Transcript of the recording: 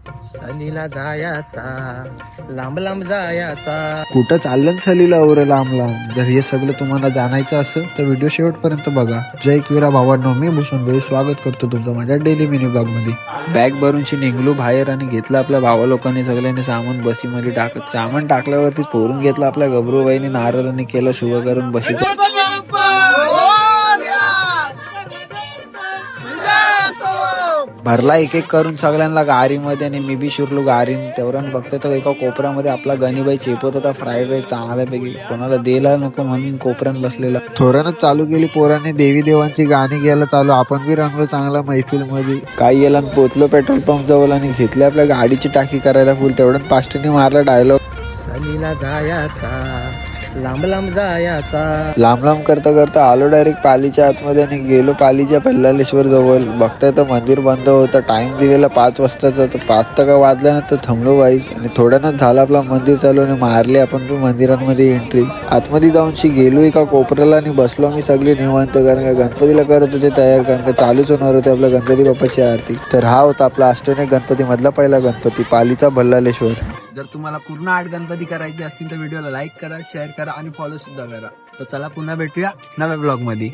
सलीला जायाचा, लांब लांब जायाचा. कुठं चाललं सलीला एवढं लांब लांब? जर हे सगळं तुम्हाला जाणायचं असेल तर व्हिडिओ शेवटपर्यंत बघा. जय एकविरा भावांनो, मी भूषण भाई स्वागत करतो तुमचं माझ्या डेली मिनी ब्लॉग मध्ये. बॅग भरूनशी निघलो बाहेर आणि घेतलं आपल्या भावा लोकांनी सगळ्यांनी सामान बसीमध्ये टाकत. सामान टाकल्यावरती पोरून घेतलं आपल्या गबरूबाईने नारळ आणि केलं शुभ करून बशीचं. भरला एक एक करून सगळ्यांना गाडीमध्ये आणि मी बी शिरलो गाडीन. तेवढ्या बघते तर एका कोपऱ्यामध्ये आपला गणीबाई चेपत होता फ्राईड राईस चांगल्यापैकी. कोणाला द्यायला नको म्हणून कोपऱ्यात बसलेला. थोड्यानंच चालू केली पोराने देवी देवांची गाणी घ्यायला चालू. आपण बी रंगलो चांगला मैफिल मध्ये. काही याला पोचलो पेट्रोल पंप जवळ आणि घेतली आपल्या गाडीची टाकी करायला फुल. तेवढ्यात पास्टरने मारला डायलॉग, सलीला जायाचा, लांब लांब जायाचा. लांब लांब करता करता आलो डायरेक्ट पालीच्या आतमध्ये आणि गेलो पालीच्या पल्लालेश्वर जवळ. बघताय तर मंदिर बंद होतं. टाइम दिलेला 5 वाजताचा. तर 5 तर का वाजल्यानंतर थांबलो वाईस आणि थोड्यानंच झालं आपला मंदिर चालू आणि मारले आपण पण मंदिरांमध्ये एंट्री. आतमध्ये जाऊनशी गेलो एका कोपऱ्याला आणि बसलो आम्ही सगळे निवांत. कारण का गणपतीला करत होते तयार, कारण का चालूच होणार होते आपल्या गणपती बाप्पाची आरती. तर हा होता आपला अष्टविनायक गणपती मधला पहिला गणपती, पालीचा भल्लालेश्वर. जर तुम्हाला पूर्ण 8 गणपती करायचे असतील तर व्हिडिओला लाईक करा, शेअर करा आणि फॉलो सुद्धा करा. तर चला पुन्हा भेटूया नव्या ब्लॉग मध्ये.